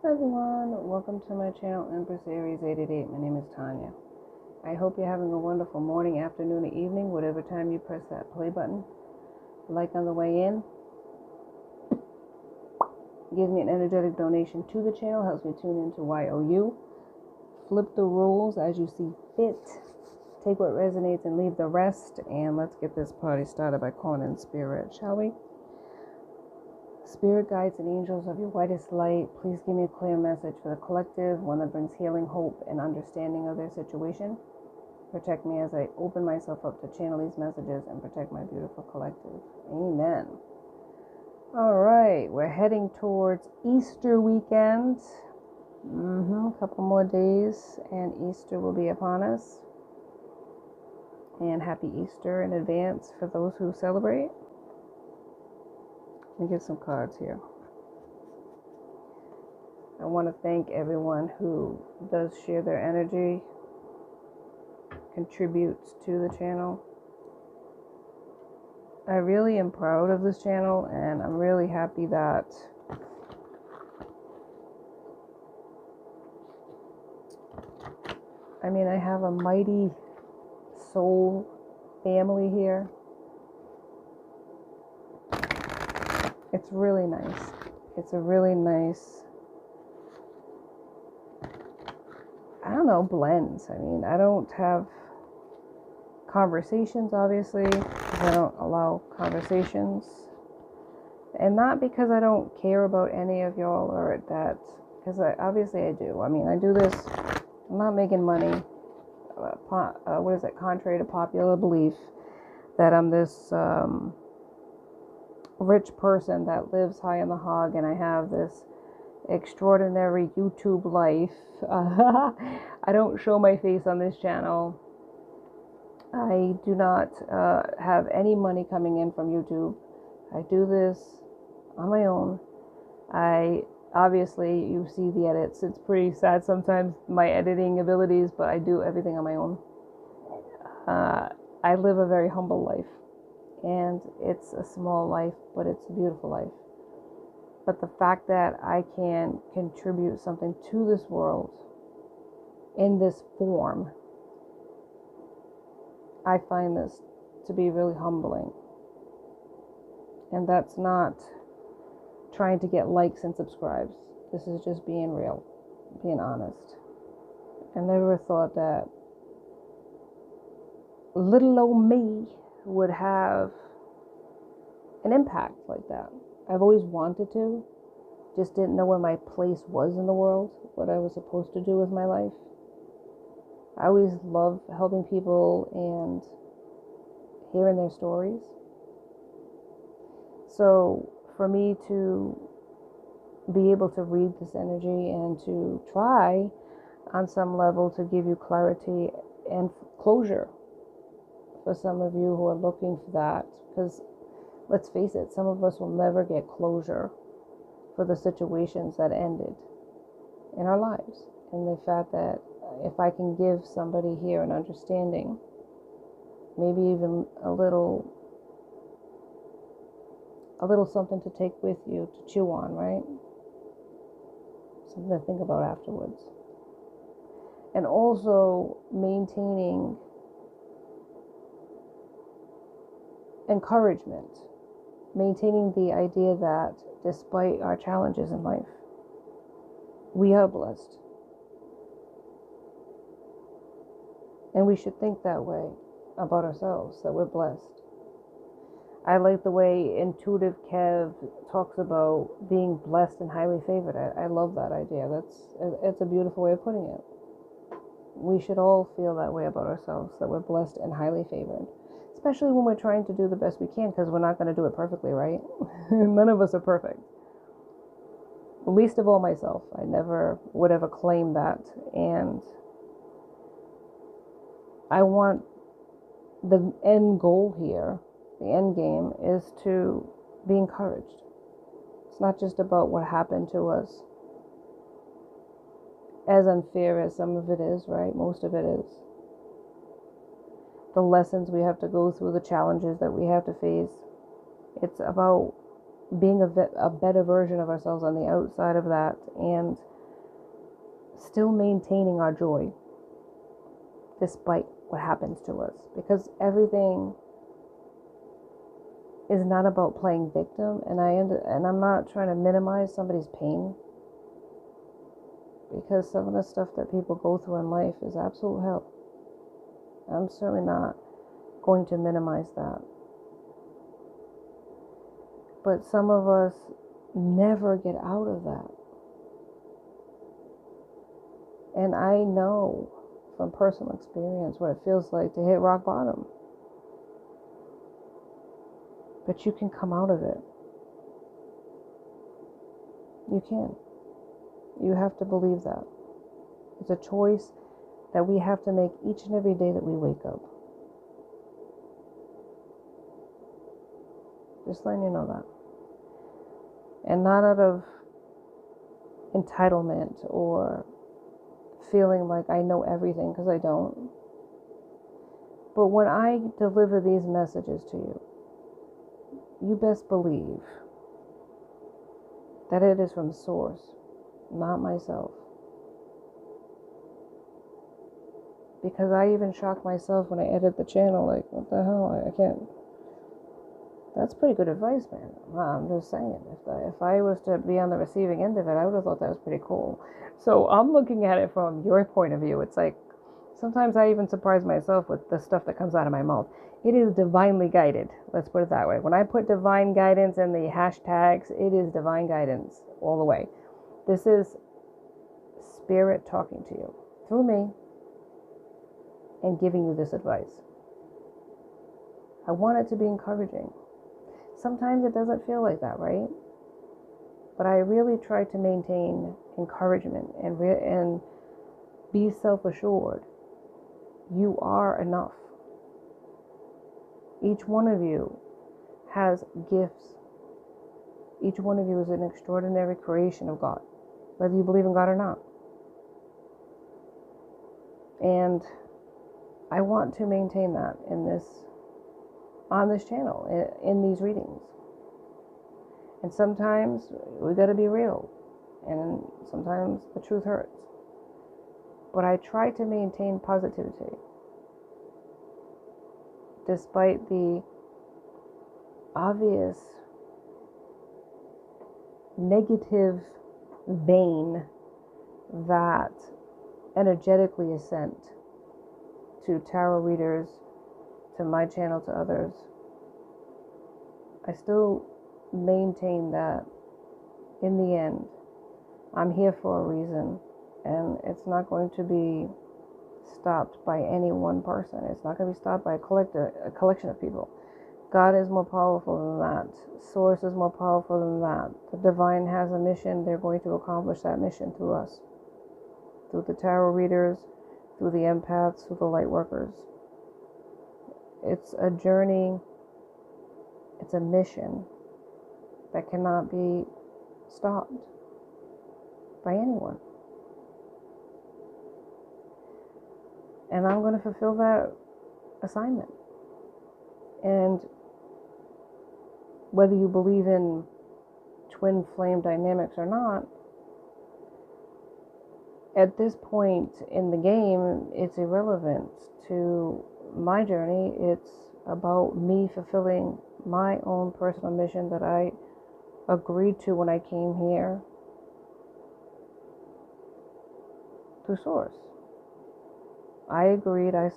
Hi everyone, welcome to my channel, Empress Aries 888. My name is Tanya. I hope you're having a wonderful morning, afternoon, or evening, whatever time you press that play button. Like on the way in gives me an energetic donation to the channel, helps me tune into YOU. Flip the rules as you see fit. Take what resonates and leave the rest. And let's get this party started by calling in spirit, shall we? Spirit guides and angels of your whitest light, please give me a clear message for the collective, one that brings healing, hope, and understanding of their situation. Protect me as I open myself up to channel these messages and protect my beautiful collective. Amen. All right, we're heading towards Easter weekend. A couple more days and Easter will be upon us. And happy Easter in advance for those who celebrate. Let me get some cards here. I want to thank everyone who does share their energy, contributes to the channel. I really am proud of this channel, and I'm really happy that I have a mighty soul family here. It's really nice. It's a really nice, blend. I don't have conversations, obviously, because I don't allow conversations. And not because I don't care about any of y'all or that, because obviously I do. I do this, I'm not making money. Contrary to popular belief, that I'm this rich person that lives high in the hog and I have this extraordinary YouTube life. I don't show my face on this channel. I do not have any money coming in from YouTube. I do this on my own. Obviously, you see the edits. It's pretty sad sometimes, my editing abilities, but I do everything on my own. I live a very humble life, and it's a small life, but it's a beautiful life. But the fact that I can contribute something to this world in this form, I find this to be really humbling. And that's not trying to get likes and subscribes. This is just being real, being honest. I never thought that little old me would have an impact like that. I've always wanted to, just didn't know where my place was in the world, what I was supposed to do with my life. I always love helping people and hearing their stories. So for me to be able to read this energy and to try on some level to give you clarity and closure for some of you who are looking for that, because let's face it, some of us will never get closure for the situations that ended in our lives. And the fact that if I can give somebody here an understanding, maybe even a little something to take with you to chew on, right? Something to think about afterwards. And also maintaining encouragement, maintaining the idea that despite our challenges in life, we are blessed. And we should think that way about ourselves, that we're blessed. I like the way Intuitive Kev talks about being blessed and highly favored. I love that idea. It's a beautiful way of putting it. We should all feel that way about ourselves, that we're blessed and highly favored. Especially when we're trying to do the best we can, because we're not going to do it perfectly, right? None of us are perfect. Least of all myself. I never would ever claim that. And I want the end goal here, the end game, is to be encouraged. It's not just about what happened to us, as unfair as some of it is, right? Most of it is. The lessons we have to go through, the challenges that we have to face. It's about being a better version of ourselves on the outside of that, and still maintaining our joy despite what happens to us. Because everything is not about playing victim, and I'm not trying to minimize somebody's pain, because some of the stuff that people go through in life is absolute hell. I'm certainly not going to minimize that. But some of us never get out of that. And I know from personal experience what it feels like to hit rock bottom. But you can come out of it. You can. You have to believe that. It's a choice that we have to make each and every day that we wake up. Just letting you know that. And not out of entitlement or feeling like I know everything, because I don't. But when I deliver these messages to you, you best believe that it is from source, not myself. Because I even shocked myself when I edit the channel, like, what the hell, I can't. That's pretty good advice, man. I'm just saying, if I was to be on the receiving end of it, I would have thought that was pretty cool. So I'm looking at it from your point of view. It's like, sometimes I even surprise myself with the stuff that comes out of my mouth. It is divinely guided. Let's put it that way. When I put divine guidance in the hashtags, it is divine guidance all the way. This is spirit talking to you through me and giving you this advice. I want it to be encouraging. Sometimes it doesn't feel like that, right? But I really try to maintain encouragement and be self-assured. You are enough. Each one of you has gifts. Each one of you is an extraordinary creation of God, whether you believe in God or not. And I want to maintain that on this channel, in these readings. And sometimes we got to be real, and sometimes the truth hurts. But I try to maintain positivity despite the obvious negative vein that energetically is sent to tarot readers, to my channel, to others. I still maintain that in the end, I'm here for a reason, and it's not going to be stopped by any one person. It's not going to be stopped by a collection of people. God is more powerful than that. Source is more powerful than that. The divine has a mission. They're going to accomplish that mission through us, through the tarot readers, through the empaths, through the light workers. It's a journey. It's a mission that cannot be stopped by anyone. And I'm going to fulfill that assignment. And whether you believe in twin flame dynamics or not, at this point in the game, it's irrelevant to my journey. It's about me fulfilling my own personal mission that I agreed to when I came here through Source. I agreed, I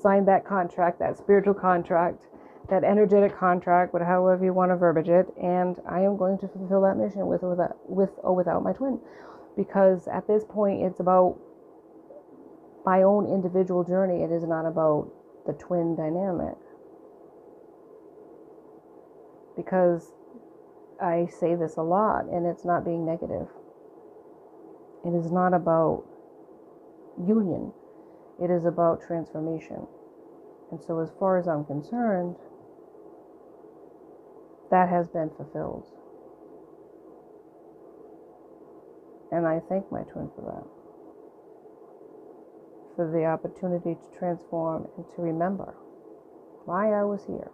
signed that contract, that spiritual contract, that energetic contract, however you want to verbiage it, and I am going to fulfill that mission with or without my twin. Because at this point, it's about my own individual journey. It is not about the twin dynamic. Because I say this a lot, and it's not being negative. It is not about union. It is about transformation. And so as far as I'm concerned, that has been fulfilled. And I thank my twin for that. For the opportunity to transform and to remember why I was here.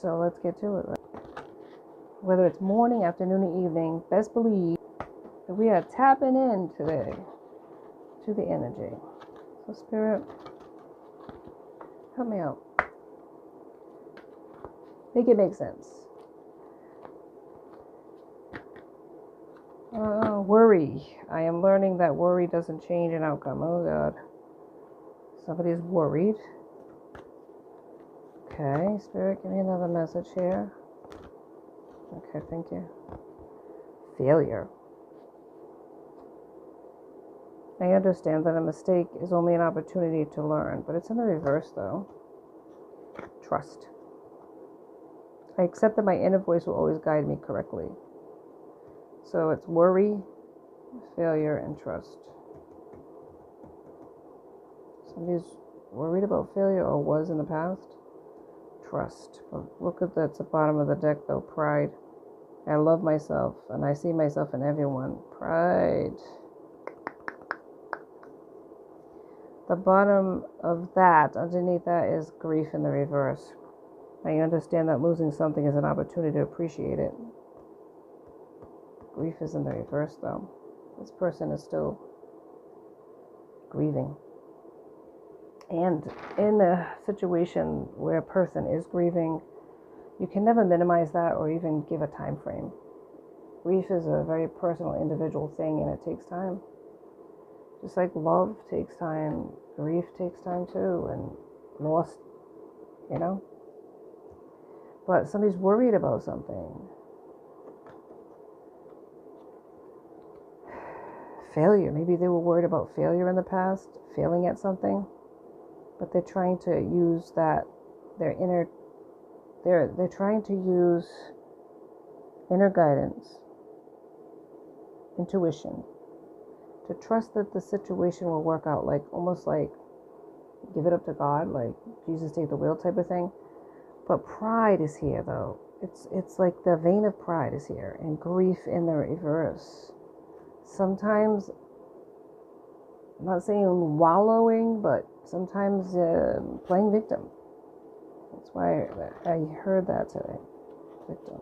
So let's get to it. Whether it's morning, afternoon, or evening, best believe that we are tapping in today to the energy. So Spirit, help me out. Make it make sense. Worry. I am learning that worry doesn't change an outcome. Oh God. Somebody's worried. Okay, Spirit, give me another message here. Okay, thank you. Failure. I understand that a mistake is only an opportunity to learn, but it's in the reverse though. Trust. I accept that my inner voice will always guide me correctly. So it's worry, failure, and trust. Somebody's worried about failure or was in the past. Trust. But look at that's the bottom of the deck though. Pride. I love myself and I see myself in everyone. Pride. The bottom of that, underneath that, is grief in the reverse. I understand that losing something is an opportunity to appreciate it. Grief is in the reverse though. This person is still grieving. And in a situation where a person is grieving, you can never minimize that or even give a time frame. Grief is a very personal, individual thing, and it takes time. Just like love takes time, grief takes time too, and loss, you know. But somebody's worried about something. Failure. Maybe they were worried about failure in the past, failing at something. But they're trying to use that, they're trying to use inner guidance, intuition, to trust that the situation will work out, like almost like give it up to God, like Jesus take the wheel type of thing. But pride is here though. It's like the vein of pride is here, and grief in the reverse. Sometimes, I'm not saying wallowing, but sometimes playing victim. That's why I heard that today. Victim.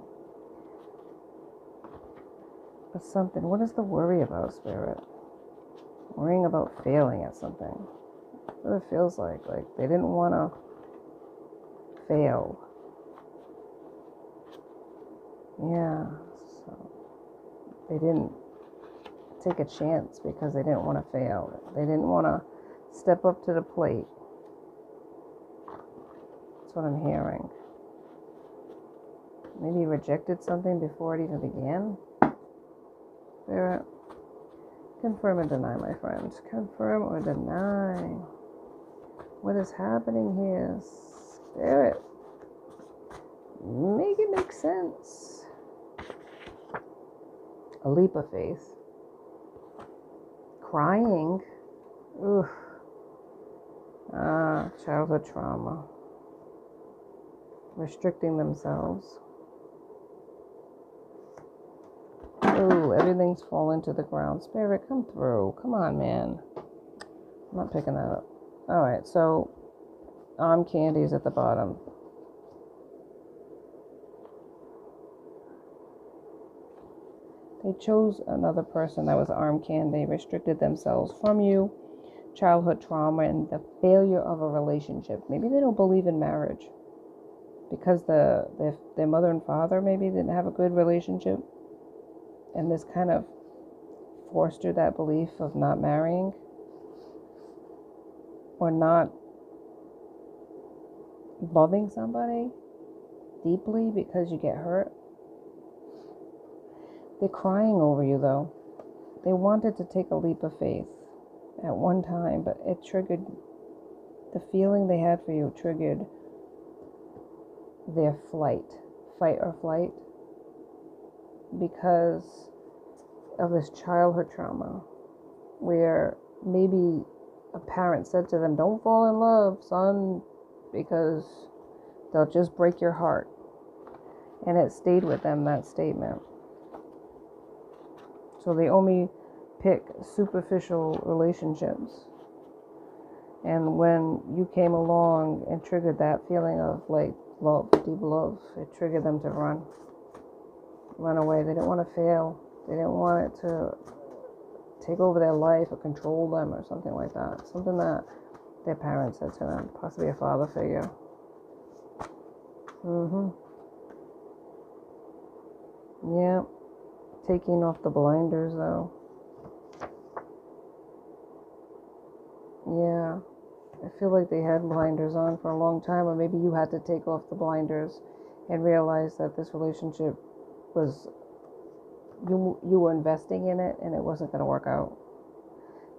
But something, what is the worry about, Spirit? Worrying about failing at something. What it feels like they didn't want to fail. Yeah, so they didn't take a chance because they didn't want to fail. They didn't want to step up to the plate. That's what I'm hearing. Maybe rejected something before it even began. Spirit, confirm or deny, my friends. Confirm or deny. What is happening here? Spirit, make it make sense. A leap of faith. Crying. Oof. Childhood trauma. Restricting themselves. Ooh, everything's falling to the ground. Spirit, come through. Come on, man. I'm not picking that up. Alright, so arm candies at the bottom. They chose another person that was arm candy, restricted themselves from you, childhood trauma, and the failure of a relationship. Maybe they don't believe in marriage because their mother and father maybe didn't have a good relationship, and this kind of fostered that belief of not marrying or not loving somebody deeply because you get hurt. They're crying over you though. They wanted to take a leap of faith at one time, but it triggered, the feeling they had for you triggered their fight or flight, because of this childhood trauma where maybe a parent said to them, don't fall in love, son, because they'll just break your heart. And it stayed with them, that statement. So they only pick superficial relationships. And when you came along and triggered that feeling of like love, deep love. It triggered them to run away. They didn't want to fail. They didn't want it to take over their life or control them or something like that. Something that their parents said to them, possibly a father figure. Yeah. Taking off the blinders, though. Yeah. I feel like they had blinders on for a long time, or maybe you had to take off the blinders and realize that this relationship was, you were investing in it and it wasn't going to work out.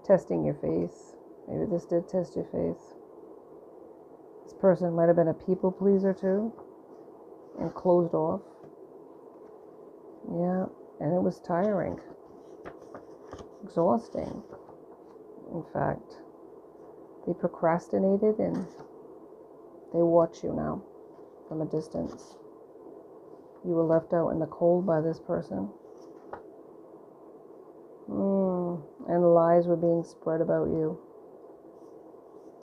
Testing your faith. Maybe this did test your faith. This person might have been a people pleaser too and closed off. Yeah, and it was tiring, exhausting. In fact, they procrastinated and they watch you now from a distance. You were left out in the cold by this person. And lies were being spread about you.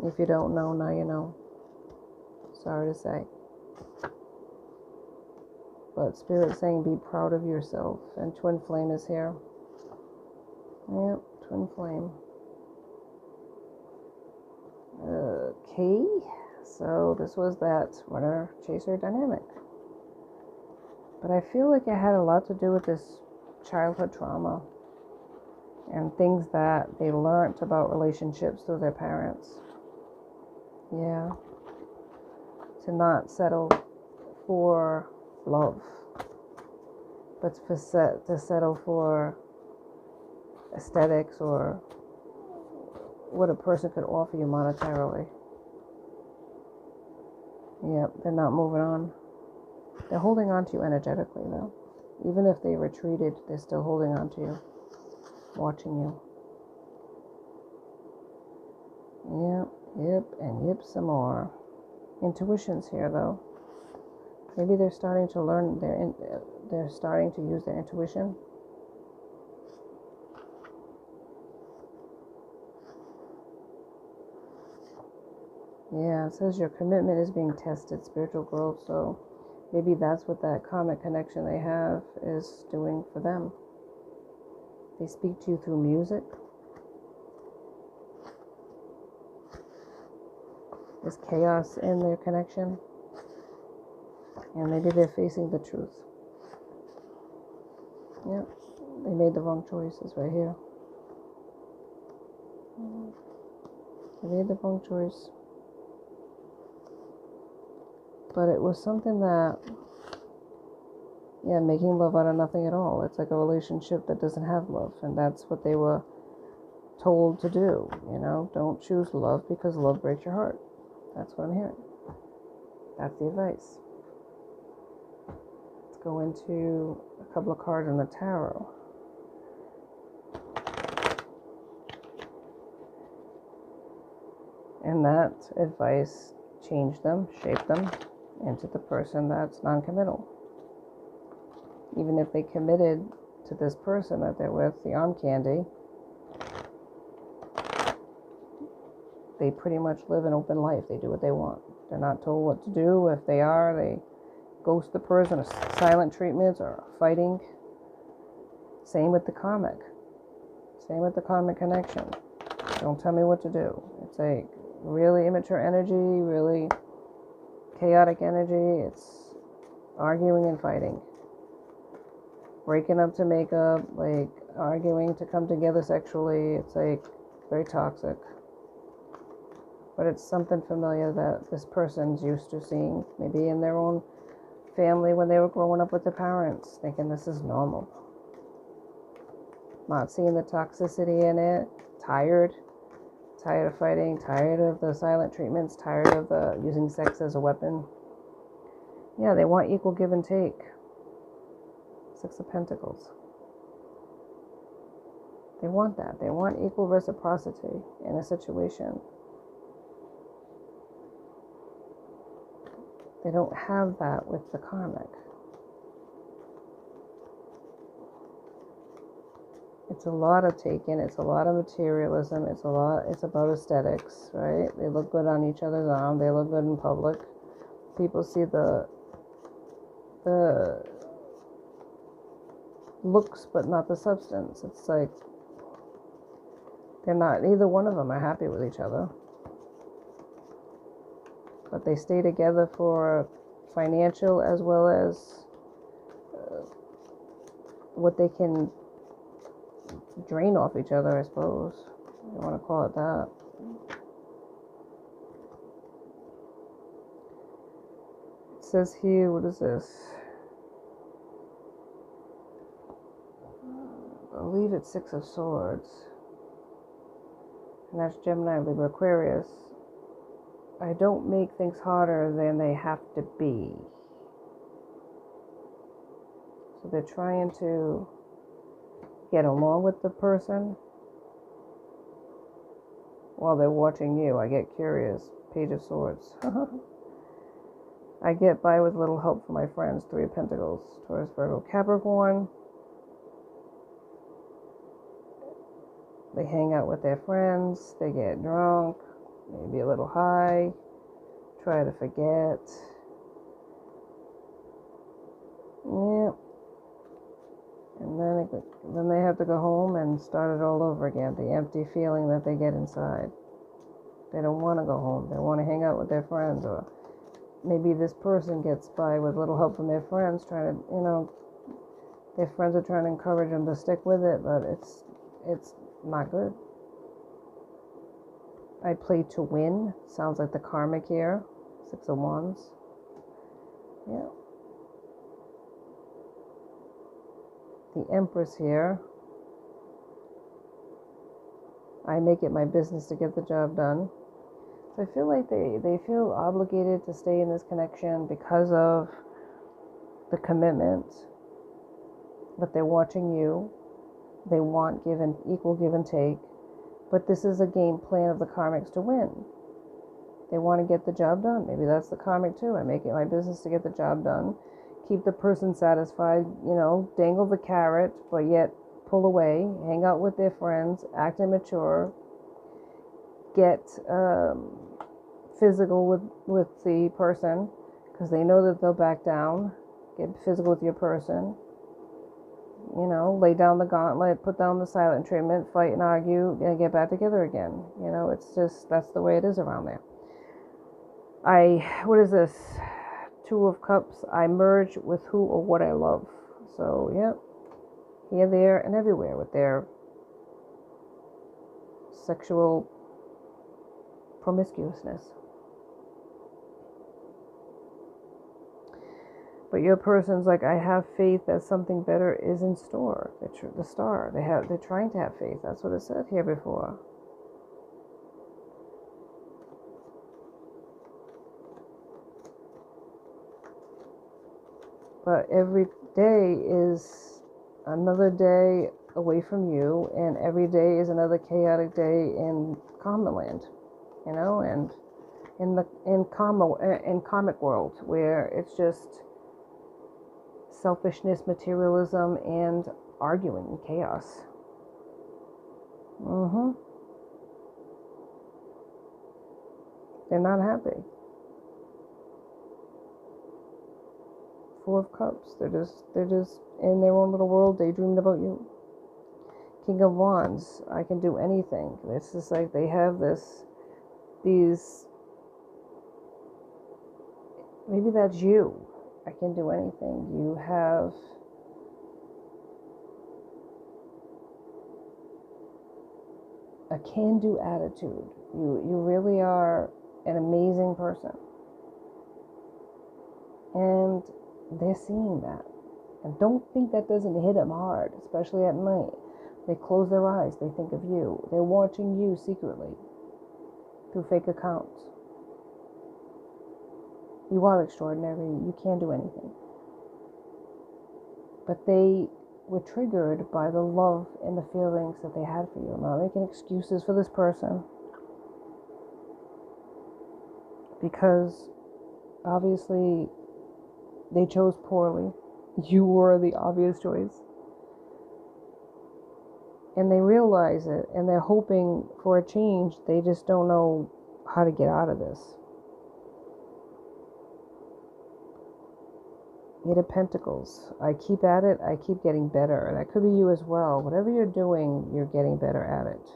If you don't know, now you know. Sorry to say. But Spirit saying be proud of yourself. And Twin Flame is here. Yep, Twin Flame. Okay. So this was that runner-chaser dynamic. But I feel like it had a lot to do with this childhood trauma and things that they learned about relationships through their parents. Yeah. To not settle for love, but to settle for aesthetics or what a person could offer you monetarily. Yep, they're not moving on. They're holding on to you energetically, though. Even if they retreated, they're still holding on to you, watching you. Yep, and yep some more. Intuition's here, though. Maybe they're starting to learn, they're starting to use their intuition. Yeah, it says your commitment is being tested, spiritual growth, so maybe that's what that karmic connection they have is doing for them. They speak to you through music. There's chaos in their connection. And maybe they're facing the truth. Yep, they made the wrong choices right here. They made the wrong choice. But it was something that, making love out of nothing at all. It's like a relationship that doesn't have love. And that's what they were told to do. Don't choose love because love breaks your heart. That's what I'm hearing. That's the advice. Let's go into a couple of cards in the tarot. And that advice changed them, shaped them into the person that's non-committal. Even if they committed to this person that they're with, the arm candy, they pretty much live an open life. They do what they want. They're not told what to do. If they are, they ghost the person, or silent treatments, or fighting. Same with the karmic. Same with the karmic connection. Don't tell me what to do. It's like really immature energy, really chaotic energy. It's arguing and fighting. Breaking up to make up, like arguing to come together sexually. It's like very toxic. But it's something familiar that this person's used to seeing, maybe in their own family when they were growing up with their parents, thinking this is normal. Not seeing the toxicity in it, tired of fighting, tired of the silent treatments, tired of the using sex as a weapon. Yeah, they want equal give and take. Six of Pentacles. They want that. They want equal reciprocity in a situation. They don't have that with the karmic. It's a lot of taking. It's a lot of materialism. It's about aesthetics, right? They look good on each other's arm. They look good in public. people see the looks but not the substance. It's like neither one of them are happy with each other. But they stay together for financial as well as what they can drain off each other, I suppose. You want to call it that. It says here, what is this? I believe it's Six of Swords. And that's Gemini, Libra, Aquarius. I don't make things harder than they have to be. So they're trying to get along with the person while they're watching you. I get curious. Page of Swords. I get by with little help from my friends. Three of Pentacles. Taurus, Virgo, Capricorn. They hang out with their friends. They get drunk. Maybe a little high. Try to forget. Yeah. And then they have to go home and start it all over again. The empty feeling that they get inside. They don't want to go home. They want to hang out with their friends. Or maybe this person gets by with little help from their friends, trying to, their friends are trying to encourage them to stick with it, but it's not good. I play to win. Sounds like the karmic here. Six of Wands. Yeah. The Empress here. I make it my business to get the job done. So I feel like they feel obligated to stay in this connection because of the commitment. But they're watching you. They want equal give and take. But this is a game plan of the karmics to win. They want to get the job done. Maybe that's the karmic too. I make it my business to get the job done. Keep the person satisfied, dangle the carrot, but yet pull away, hang out with their friends, act immature, get physical with the person because they know that they'll back down. Get physical with your person. Lay down the gauntlet, put down the silent treatment, fight and argue, and get back together again. It's just, that's the way it is around there. What is this? Two of Cups. I merge with who or what I love. So, yeah. Here, there, and everywhere with their sexual promiscuousness. But your person's like, I have faith that something better is in store. The star. They're trying to have faith. That's what it said here before. But every day is another day away from you, and every day is another chaotic day in common land, and in comic world where it's just selfishness, materialism, and arguing and chaos. They're not happy. Four of Cups. They're just in their own little world, daydreaming about you. King of Wands. I can do anything. It's just like they have these. Maybe that's you. I can do anything. You have a can-do attitude. You really are an amazing person. And they're seeing that. And don't think that doesn't hit them hard, especially at night. They close their eyes. They think of you. They're watching you secretly through fake accounts. You are extraordinary. You can do anything. But they were triggered by the love and the feelings that they had for you. I'm not making excuses for this person. Because obviously they chose poorly. You were the obvious choice. And they realize it, and they're hoping for a change. They just don't know how to get out of this. Eight of Pentacles. I keep at it, I keep getting better. And that could be you as well. Whatever you're doing, you're getting better at it.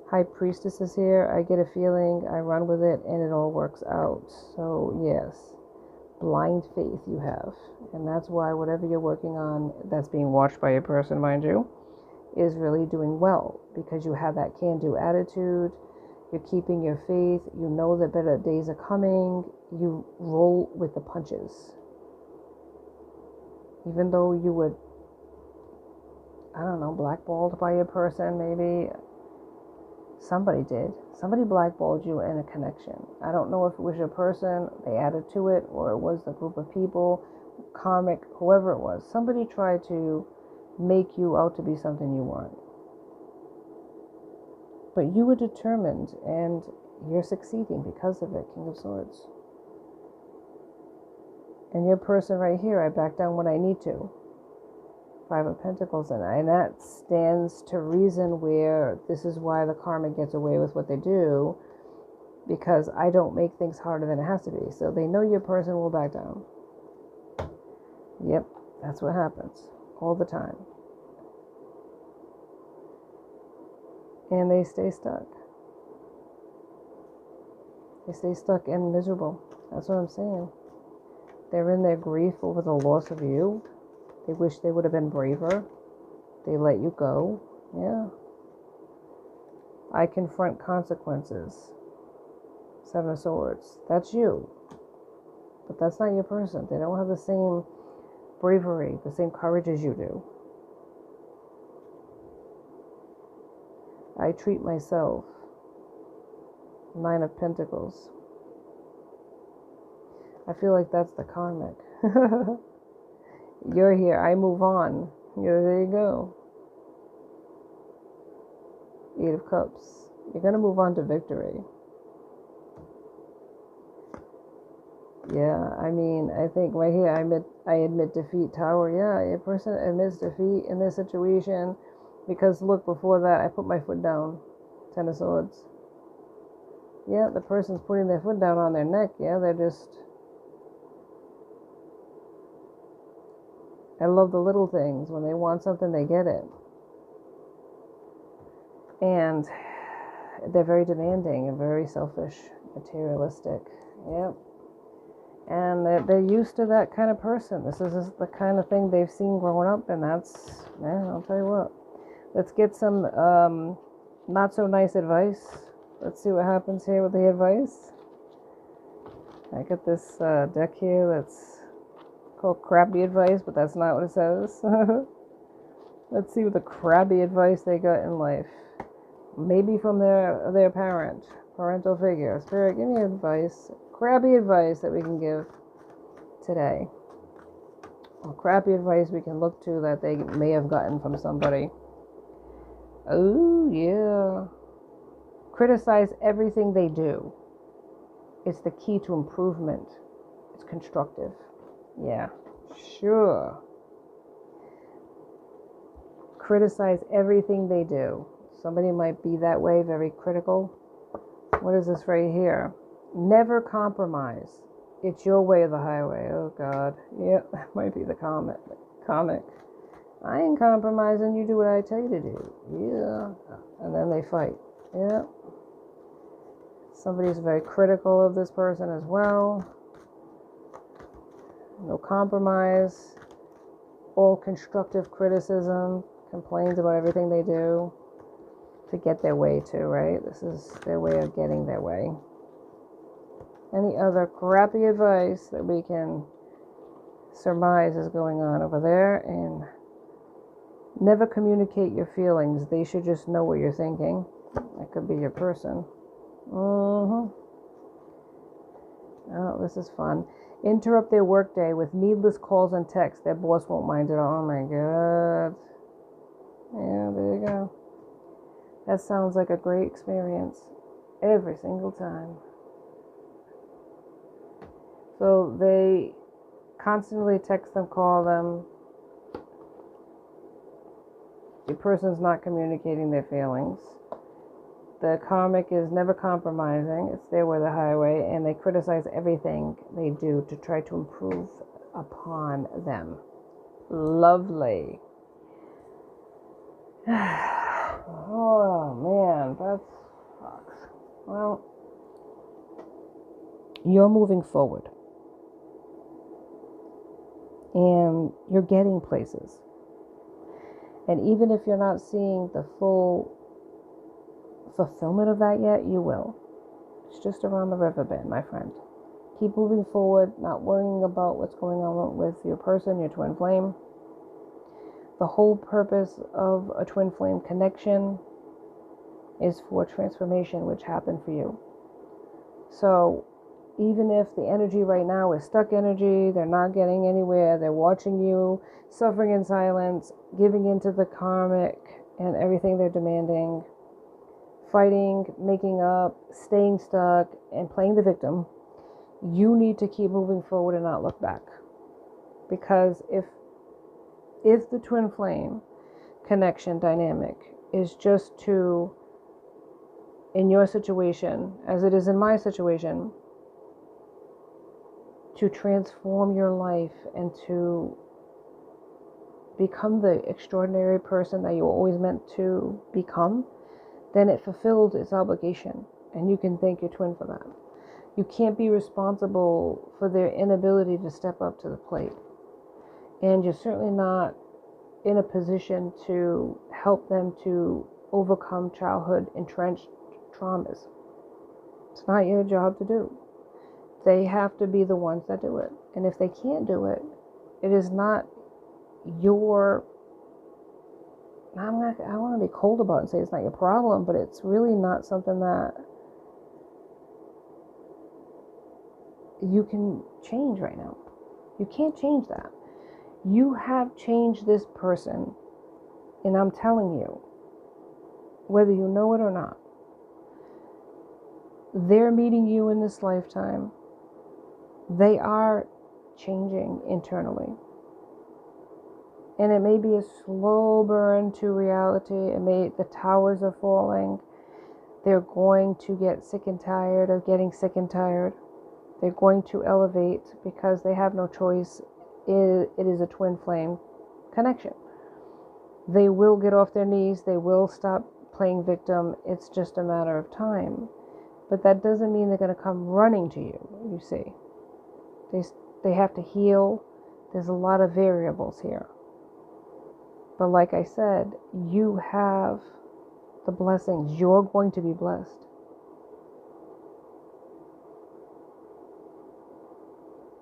High Priestess is here. I get a feeling, I run with it, and it all works out. So, yes. Blind faith you have. And that's why whatever you're working on, that's being watched by a person, mind you, is really doing well. Because you have that can-do attitude. You're keeping your faith. You know that better days are coming. You roll with the punches. Even though you were, I don't know, blackballed by a person, maybe. Somebody did. Somebody blackballed you in a connection. I don't know if it was your person, they added to it, or it was the group of people, karmic, whoever it was. Somebody tried to make you out to be something you weren't. But you were determined, and you're succeeding because of it, King of Swords. And your person right here, I back down when I need to. Five of Pentacles, and that stands to reason where this is why the karmic gets away with what they do, because I don't make things harder than it has to be. So they know your person will back down. Yep, that's what happens all the time. And they stay stuck. They stay stuck and miserable. That's what I'm saying. They're in their grief over the loss of you. They wish they would have been braver. They let you go. Yeah. I confront consequences. Seven of Swords. That's you. But that's not your person. They don't have the same bravery, the same courage as you do. I treat myself. Nine of Pentacles. I feel like that's the karmic. You're here. I move on. Yeah, there you go. Eight of Cups. You're going to move on to victory. Yeah, I mean, I think right here, I admit defeat, Tower. Yeah, a person admits defeat in this situation because, look, before that, I put my foot down. Ten of Swords. Yeah, the person's putting their foot down on their neck. Yeah, they're just... I love the little things. When they want something, they get it. And they're very demanding and very selfish, materialistic. Yep. And they're used to that kind of person. This is the kind of thing they've seen growing up, and that's, man, I'll tell you what. Let's get some not so nice advice. Let's see what happens here with the advice. I got this deck here that's called crappy advice, but that's not what it says. Let's see what the crappy advice they got in life. Maybe from their parental figure. Spirit, give me advice. Crappy advice that we can give today. Or crappy advice we can look to that they may have gotten from somebody. Oh, yeah. Criticize everything they do. It's the key to improvement. It's constructive. Yeah, sure. Criticize everything they do. Somebody might be that way, very critical. What is this right here? Never compromise. It's your way or the highway. Oh, God. Yep, that might be the comic. I ain't compromising. You do what I tell you to do. Yeah. And then they fight. Yeah. Somebody's very critical of this person as well. No compromise. All constructive criticism. Complains about everything they do to get their way too, right? This is their way of getting their way. Any other crappy advice that we can surmise is going on over there? And never communicate your feelings. They should just know what you're thinking. That could be your person. Oh, this is fun. Interrupt their workday with needless calls and texts. Their boss won't mind it. Oh my God. Yeah, there you go. That sounds like a great experience every single time. So they constantly text them, call them. The person's not communicating their feelings. The karmic is never compromising. It's their way or the highway, and they criticize everything they do to try to improve upon them. Lovely. Oh man, that sucks. Well, you're moving forward, and you're getting places. And even if you're not seeing the full fulfillment of that yet, you will. It's just around the river bend, my friend. Keep moving forward, not worrying about what's going on with your person, your twin flame. The whole purpose of a twin flame connection is for transformation, which happened for you. So even if the energy right now is stuck energy, they're not getting anywhere, they're watching you, suffering in silence, giving into the karmic and everything they're demanding, fighting, making up, staying stuck, and playing the victim, you need to keep moving forward and not look back. Because if the twin flame connection dynamic is just to, in your situation, as it is in my situation, to transform your life and to become the extraordinary person that you were always meant to become, then it fulfilled its obligation, and you can thank your twin for that. You can't be responsible for their inability to step up to the plate, and you're certainly not in a position to help them to overcome childhood entrenched traumas. It's not your job to do. They have to be the ones that do it, and if they can't do it, it is not your, I want to be cold about it and say it's not your problem, but it's really not something that you can change right now. You can't change that. You have changed this person, and I'm telling you, whether you know it or not, they're meeting you in this lifetime. They are changing internally. And it may be a slow burn to reality. The towers are falling. They're going to get sick and tired of getting sick and tired. They're going to elevate because they have no choice. It is a twin flame connection. They will get off their knees. They will stop playing victim. It's just a matter of time. But that doesn't mean they're going to come running to you, you see. They have to heal. There's a lot of variables here. But like I said, you have the blessings. You're going to be blessed.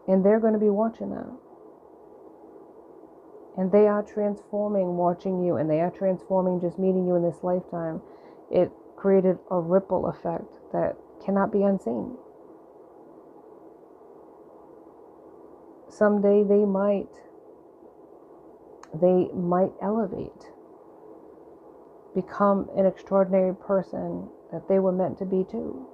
And they're going to be watching that. And they are transforming watching you, and they are transforming just meeting you in this lifetime. It created a ripple effect that cannot be unseen. Someday they might elevate, become an extraordinary person that they were meant to be too.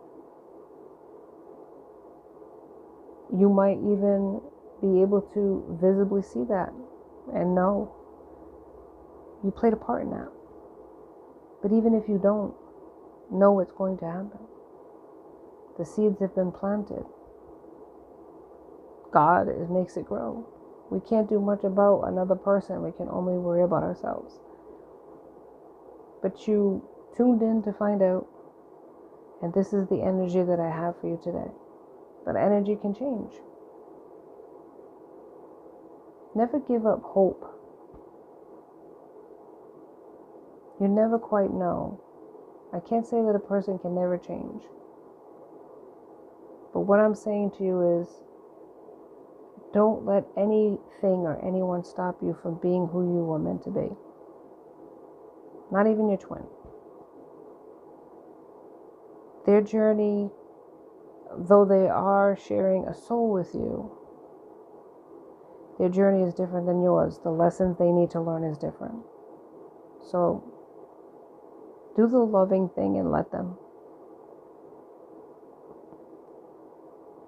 You might even be able to visibly see that and know you played a part in that. But even if you don't know it's going to happen, the seeds have been planted. God makes it grow. We can't do much about another person. We can only worry about ourselves. But you tuned in to find out, and this is the energy that I have for you today. But energy can change. Never give up hope. You never quite know. I can't say that a person can never change. But what I'm saying to you is, don't let anything or anyone stop you from being who you were meant to be. Not even your twin. Their journey, though they are sharing a soul with you, their journey is different than yours. The lessons they need to learn is different. So, do the loving thing and let them.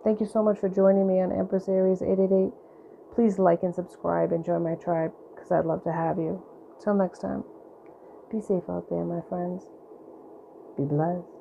Thank you so much for joining me on Empress Aries 888. Please like and subscribe and join my tribe, because I'd love to have you. Till next time, be safe out there, my friends. Be blessed.